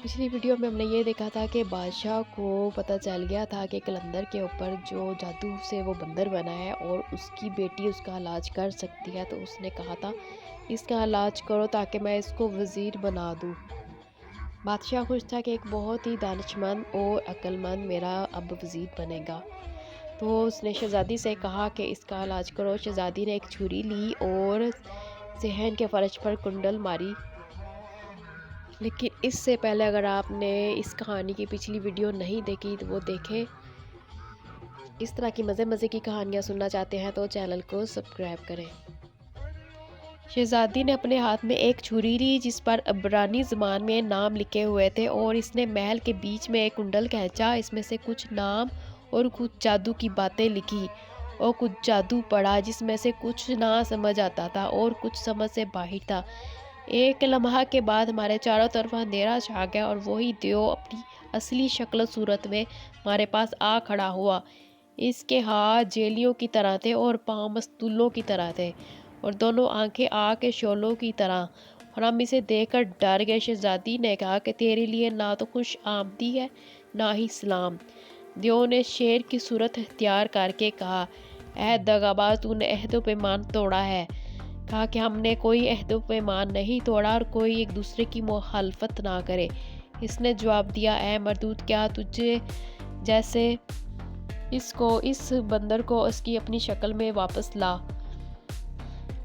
پچھلی ویڈیو میں ہم نے یہ دیکھا تھا کہ بادشاہ کو پتہ چل گیا تھا کہ کلندر کے اوپر جو جادو سے وہ بندر بنا ہے اور اس کی بیٹی اس کا علاج کر سکتی ہے، تو اس نے کہا تھا اس کا علاج کرو تاکہ میں اس کو وزیر بنا دوں۔ بادشاہ خوش تھا کہ ایک بہت ہی دانشمند اور عقل مند میرا اب وزیر بنے گا، تو اس نے شہزادی سے کہا کہ اس کا علاج کرو۔ شہزادی نے ایک چھری لی اور صحن کے فرش پر کنڈل ماری۔ لیکن اس سے پہلے اگر آپ نے اس کہانی کی پچھلی ویڈیو نہیں دیکھی تو وہ دیکھیں۔ اس طرح کی مزے کی کہانیاں سننا چاہتے ہیں تو چینل کو سبسکرائب کریں۔ شہزادی نے اپنے ہاتھ میں ایک چھری لی جس پر عبرانی زبان میں نام لکھے ہوئے تھے، اور اس نے محل کے بیچ میں ایک کنڈل کھینچا۔ اس میں سے کچھ نام اور کچھ جادو کی باتیں لکھی اور کچھ جادو پڑھا جس میں سے کچھ نہ سمجھ آتا تھا اور کچھ سمجھ سے باہر تھا۔ ایک لمحہ کے بعد ہمارے چاروں طرف اندھیرا چھا گیا اور وہی دیو اپنی اصلی شکل و صورت میں ہمارے پاس آ کھڑا ہوا۔ اس کے ہاتھ جیلیوں کی طرح تھے اور پاؤں مستولوں کی طرح تھے اور دونوں آنکھیں آگ کے شعلوں کی طرح، اور ہم اسے دیکھ کر ڈر گئے۔ شہزادی نے کہا کہ تیرے لیے نہ تو خوش آمدی ہے نہ ہی سلام۔ دیو نے شیر کی صورت اختیار کر کے کہا، اے دغاباز، تو نے عہد و پیمان توڑا ہے۔ کہا کہ ہم نے کوئی عہد و پیمان نہیں توڑا اور کوئی ایک دوسرے کی مخالفت نہ کرے۔ اس نے جواب دیا، اے مردود، کیا تجھے جیسے اس بندر کو اس کی اپنی شکل میں واپس لا۔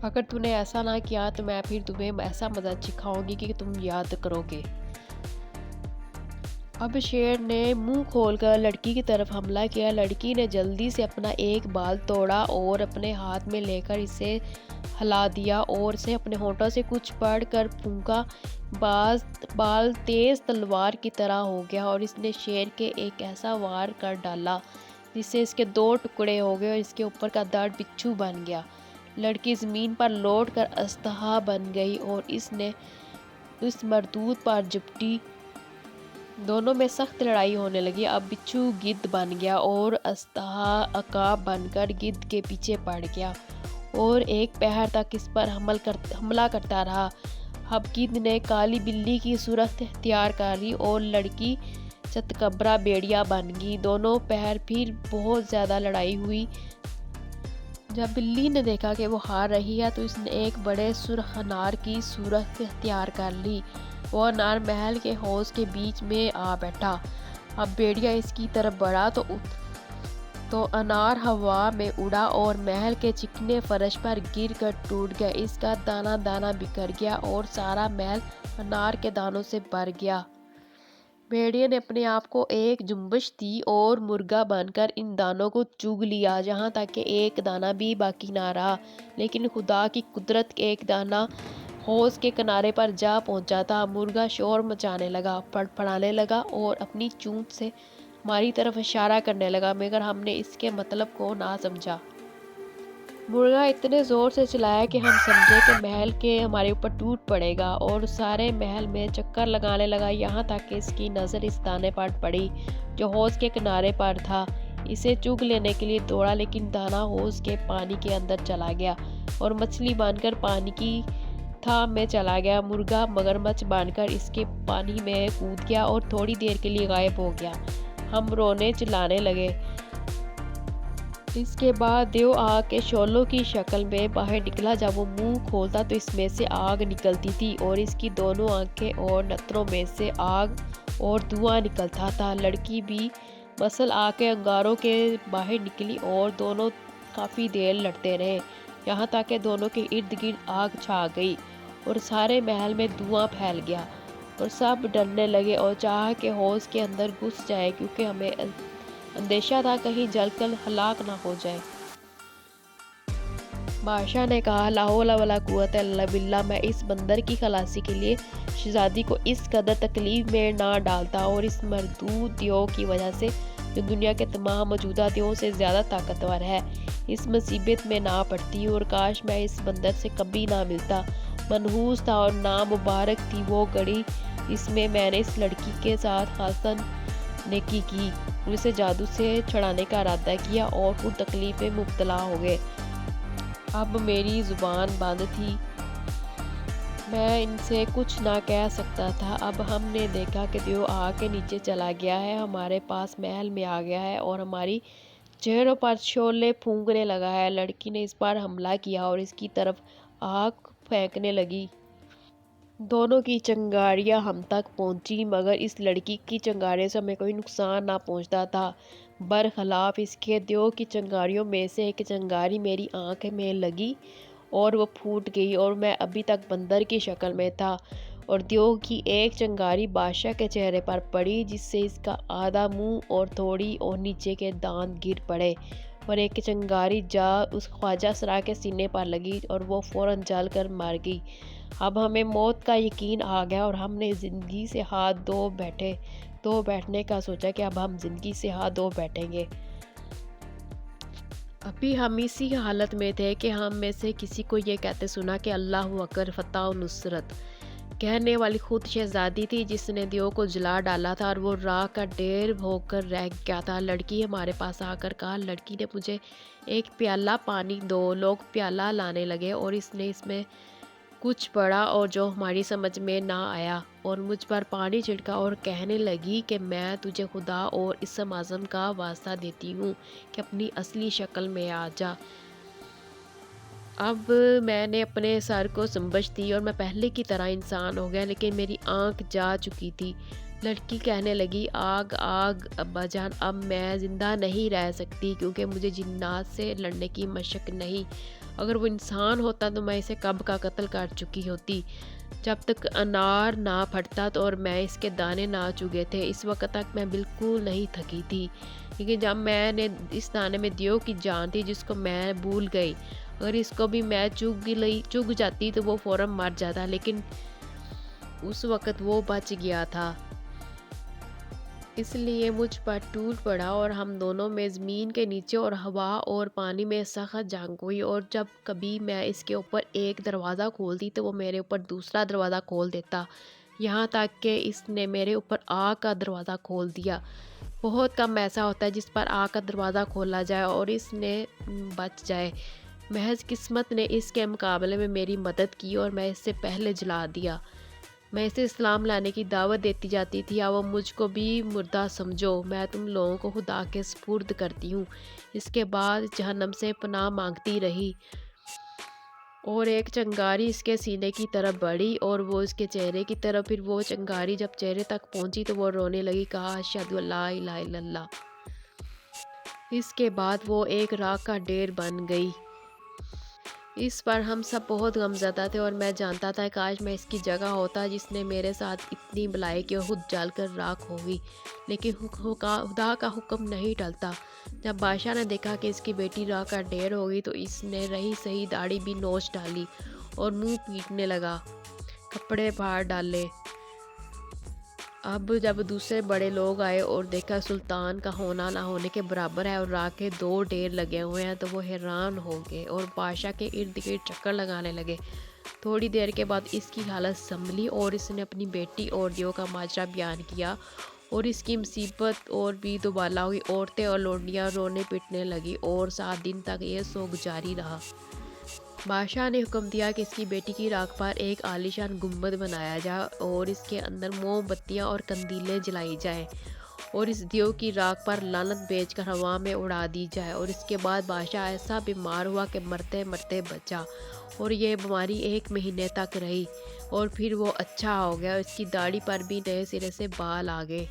اگر تو نے ایسا نہ کیا تو میں پھر تمہیں ایسا مزہ چکھاؤں گی کہ تم یاد کرو گے۔ اب شیر نے منہ کھول کر لڑکی کی طرف حملہ کیا۔ لڑکی نے جلدی سے اپنا ایک بال توڑا اور اپنے ہاتھ میں لے کر اسے ہلا دیا اور اسے اپنے ہونٹوں سے کچھ پڑھ کر پھونکا۔ بال تیز تلوار کی طرح ہو گیا اور اس نے شیر کے ایک ایسا وار کر ڈالا جس سے اس کے دو ٹکڑے ہو گئے اور اس کے اوپر کا دڑ بچھو بن گیا۔ لڑکی زمین پر لوٹ کر اژدہا بن گئی اور اس نے اس مردود پر جھپٹی۔ دونوں میں سخت لڑائی ہونے لگی۔ اب بچھو گدھ بن گیا اور اژدہا عقاب بن کر گدھ کے پیچھے پڑ گیا اور ایک پہر تک اس پر حملہ کرتا رہا۔ اب گدھ نے کالی بلی کی صورت اختیار کر لی اور لڑکی چتکبرا بھیڑیا بن گئی۔ دونوں پہر پھر بہت زیادہ لڑائی ہوئی۔ جب بلی نے دیکھا کہ وہ ہار رہی ہے تو اس نے ایک بڑے سرخ انار کی صورت اختیار کر لی۔ وہ انار محل کے حوض کے بیچ میں آ بیٹھا۔ اب بھیڑیا اس کی طرف بڑھا تو انار ہوا میں اڑا اور محل کے چکنے فرش پر گر کر ٹوٹ گیا۔ اس کا دانہ دانہ بکھر گیا اور سارا محل انار کے دانوں سے بھر گیا۔ بھیڑیے نے اپنے آپ کو ایک جنبش دی اور مرغا بن کر ان دانوں کو چگ لیا یہاں تک کہ ایک دانہ بھی باقی نہ رہا۔ لیکن خدا کی قدرت، ایک دانہ حوض کے کنارے پر جا پہنچا تھا۔ مرغا شور مچانے لگا، پھڑپھڑانے لگا اور اپنی چونچ سے ہماری طرف اشارہ کرنے لگا، مگر ہم نے اس کے مطلب کو نہ سمجھا۔ مرغا اتنے زور سے چلایا کہ ہم سمجھے کہ محل کے ہمارے اوپر ٹوٹ پڑے گا اور سارے محل میں چکر لگانے لگا یہاں تک کہ اس کی نظر اس دانے پر پڑی جو حوض کے کنارے پر تھا۔ اسے چگ لینے کے لیے دوڑا، لیکن دانہ حوض کے پانی کے اندر چلا گیا اور مچھلی بن کر پانی کی تھام میں چلا گیا۔ مرغا مگرمچھ بن کر اس کے پانی میں کود گیا اور تھوڑی دیر کے لیے غائب ہو گیا۔ ہم رونے چلانے لگے۔ اس کے بعد دیو آگ کے شعلوں کی شکل میں باہر نکلا۔ جب وہ منہ کھولتا تو اس میں سے آگ نکلتی تھی اور اس کی دونوں آنکھیں اور نتھروں میں سے آگ اور دھواں نکلتا تھا۔ لڑکی بھی مسل آگ کے انگاروں کے باہر نکلی اور دونوں کافی دیر لڑتے رہے، یہاں تک کہ دونوں کے ارد گرد آگ چھا گئی اور سارے محل میں دھواں پھیل گیا اور سب ڈرنے لگے اور چاہا کہ حوض کے اندر گھس جائے کیونکہ ہمیں اندیشہ تھا کہیں جل کر ہلاک نہ ہو جائے۔ بادشاہ نے کہا، لا حول ولا قوت الا باللہ، میں اس بندر کی خلاصی کے لیے شہزادی کو اس قدر تکلیف میں نہ ڈالتا اور اس مردود دیو کی وجہ سے جو دنیا کے تمام موجودہ دیووں سے زیادہ طاقتور ہے اس مصیبت میں نہ پڑتی، اور کاش میں اس بندر سے کبھی نہ ملتا۔ منحوس تھا اور نامبارک تھی وہ گھڑی جس میں نے اس لڑکی کے ساتھ حسن نیکی کی اور اسے جادو سے چھڑانے کا ارادہ کیا اور خود تکلیف میں مبتلا ہو گئے۔ اب میری زبان بند تھی میں ان سے کچھ نہ کہہ سکتا تھا۔ اب ہم نے دیکھا کہ دیو آگ کے نیچے چلا گیا ہے، ہمارے پاس محل میں آ گیا ہے اور ہماری چہروں پر شعلے پھونکنے لگا ہے۔ لڑکی نے اس پر حملہ کیا اور اس کی طرف آگ پھینکنے لگی۔ دونوں کی چنگاریاں ہم تک پہنچی، مگر اس لڑکی کی چنگاریوں سے ہمیں کوئی نقصان نہ پہنچتا تھا۔ برخلاف اس کے دیو کی چنگاریوں میں سے ایک چنگاری میری آنکھ میں لگی اور وہ پھوٹ گئی اور میں ابھی تک بندر کی شکل میں تھا، اور دیو کی ایک چنگاری بادشاہ کے چہرے پر پڑی، جس سے اس کا آدھا منہ اور تھوڑی اور نیچے کے دانت گر پڑے، اور ایک چنگاری جا اس خواجہ سرا کے سینے پر لگی اور وہ فوراً جل کر مر گئی۔ اب ہمیں موت کا یقین آ گیا اور ہم نے زندگی سے ہاتھ دھو بیٹھنے کا سوچا کہ اب ہم زندگی سے ہاتھ دھو بیٹھیں گے۔ ابھی ہم اسی حالت میں تھے کہ ہم میں سے کسی کو یہ کہتے سنا کہ اللہ اکبر، فتح و نصرت۔ کہنے والی خود شہزادی تھی جس نے دیو کو جلا ڈالا تھا، اور وہ راکھ کا ڈھیر ہو کر رہ گیا تھا۔ لڑکی ہمارے پاس آ کر کہا، لڑکی نے مجھے ایک پیالہ پانی دو۔ لوگ پیالہ لانے لگے اور اس نے اس میں کچھ پڑا اور جو ہماری سمجھ میں نہ آیا، اور مجھ پر پانی چھڑکا اور کہنے لگی کہ میں تجھے خدا اور اسم اعظم کا واسطہ دیتی ہوں کہ اپنی اصلی شکل میں آ جا۔ اب میں نے اپنے سر کو سنبھج دی اور میں پہلے کی طرح انسان ہو گیا، لیکن میری آنکھ جا چکی تھی۔ لڑکی کہنے لگی، آگ آگ ابا جان، اب میں زندہ نہیں رہ سکتی کیونکہ مجھے جنات سے لڑنے کی مشق نہیں۔ اگر وہ انسان ہوتا تو میں اسے کب کا قتل کر چکی ہوتی۔ جب تک انار نہ پھٹتا اور میں اس کے دانے نہ چگے تھے، اس وقت تک میں بالکل نہیں تھکی تھی، لیکن جب میں نے اس دانے میں دیو کی جان تھی جس کو میں بھول گئی، اگر اس کو بھی میں چگ جاتی تو وہ فوراً مر جاتا، لیکن اس وقت وہ بچ گیا تھا۔ اس لیے مجھ پر ٹوٹ پڑا اور ہم دونوں میں زمین کے نیچے اور ہوا اور پانی میں سخت جنگ ہوئی، اور جب کبھی میں اس کے اوپر ایک دروازہ کھولتی تو وہ میرے اوپر دوسرا دروازہ کھول دیتا، یہاں تک کہ اس نے میرے اوپر آگ کا دروازہ کھول دیا۔ بہت کم ایسا ہوتا ہے جس پر آگ کا دروازہ کھولا جائے اور اس نے بچ جائے۔ محض قسمت نے اس کے مقابلے میں میری مدد کی اور میں اس سے پہلے جلا دیا۔ میں اسے اسلام لانے کی دعوت دیتی جاتی تھی، اب مجھ کو بھی مردہ سمجھو، میں تم لوگوں کو خدا کے سپرد کرتی ہوں۔ اس کے بعد جہنم سے پناہ مانگتی رہی، اور ایک چنگاری اس کے سینے کی طرف بڑھی اور وہ اس کے چہرے کی طرف، پھر وہ چنگاری جب چہرے تک پہنچی تو وہ رونے لگی، کہا اشہد ان لا الہ الا اللہ۔ اس کے بعد وہ ایک راکھ کا ڈھیر بن گئی۔ اس پر ہم سب بہت غمزدہ تھے اور میں جانتا تھا کاش میں اس کی جگہ ہوتا جس نے میرے ساتھ اتنی بلائی کہ خود جل کر راکھ ہوگی، لیکن خدا کا حکم نہیں ٹلتا۔ جب بادشاہ نے دیکھا کہ اس کی بیٹی راکھ کا ڈھیر ہو گئی تو اس نے رہی سہی داڑھی بھی نوچ ڈالی اور منہ پیٹنے لگا، کپڑے پھاڑ ڈالے۔ اب جب دوسرے بڑے لوگ آئے اور دیکھا سلطان کا ہونا نہ ہونے کے برابر ہے اور راکھ کے دو ڈھیر لگے ہوئے ہیں تو وہ حیران ہو گئے اور بادشاہ کے ارد گرد چکر لگانے لگے۔ تھوڑی دیر کے بعد اس کی حالت سنبھلی اور اس نے اپنی بیٹی اور دیو کا ماجرا بیان کیا، اور اس کی مصیبت اور بھی دوبالا ہوئی۔ عورتیں اور لونڈیاں رونے پیٹنے لگی اور 7 دن تک یہ سوگ جاری رہا۔ بادشاہ نے حکم دیا کہ اس کی بیٹی کی راکھ پر ایک عالیشان گنبد بنایا جائے اور اس کے اندر موم بتیاں اور قندیلیں جلائی جائیں، اور اس دیو کی راکھ پر لعنت بھیج کر ہوا میں اڑا دی جائے۔ اور اس کے بعد بادشاہ ایسا بیمار ہوا کہ مرتے مرتے بچا، اور یہ بیماری 1 مہینے تک رہی اور پھر وہ اچھا ہو گیا، اس کی داڑھی پر بھی نئے سرے سے بال آ گئے۔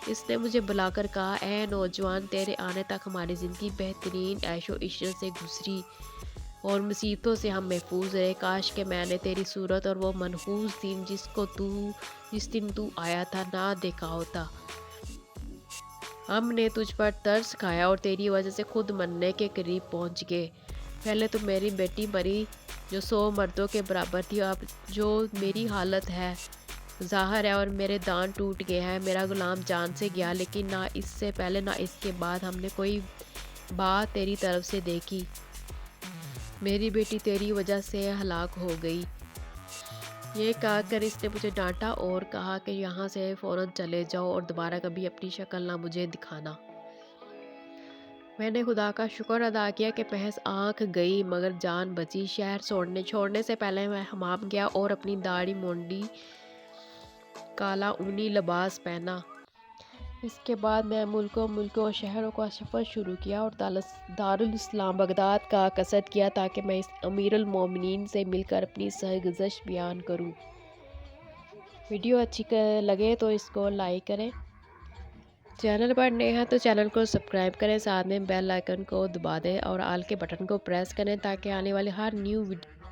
اس نے مجھے بلا کر کہا، اے نوجوان، تیرے آنے تک ہماری زندگی بہترین عیش و عشرت سے گزری اور مصیبتوں سے ہم محفوظ رہے۔ کاش کہ میں نے تیری صورت اور وہ منحوس دن جس دن تو آیا تھا نہ دیکھا ہوتا۔ ہم نے تجھ پر ترس کھایا اور تیری وجہ سے خود مرنے کے قریب پہنچ گئے۔ پہلے تو میری بیٹی مری جو 100 مردوں کے برابر تھی، اب جو میری حالت ہے ظاہر ہے، اور میرے دانت ٹوٹ گئے ہیں۔ میرا غلام جان سے گیا، لیکن نہ اس سے پہلے نہ اس کے بعد ہم نے کوئی بات تیری طرف سے دیکھی۔ میری بیٹی تیری وجہ سے ہلاک ہو گئی۔ یہ کہا کر اس نے مجھے ڈانٹا اور کہا کہ یہاں سے فوراً چلے جاؤ اور دوبارہ کبھی اپنی شکل نہ مجھے دکھانا۔ میں نے خدا کا شکر ادا کیا کہ محض آنکھ گئی مگر جان بچی۔ شہر چھوڑنے سے پہلے میں حمام گیا اور اپنی داڑھی مونڈی، کالا اونی لباس پہنا۔ اس کے بعد میں ملکوں اور شہروں کا سفر شروع کیا اور دارالاسلام بغداد کا قصد کیا تاکہ میں اس امیر المومنین سے مل کر اپنی سرگزشت بیان کروں۔ ویڈیو اچھی لگے تو اس کو لائک کریں، چینل پر نئے ہیں تو چینل کو سبسکرائب کریں، ساتھ میں بیل آئیکن کو دبا دیں اور آل کے بٹن کو پریس کریں تاکہ آنے والی ہر نیو ویڈیو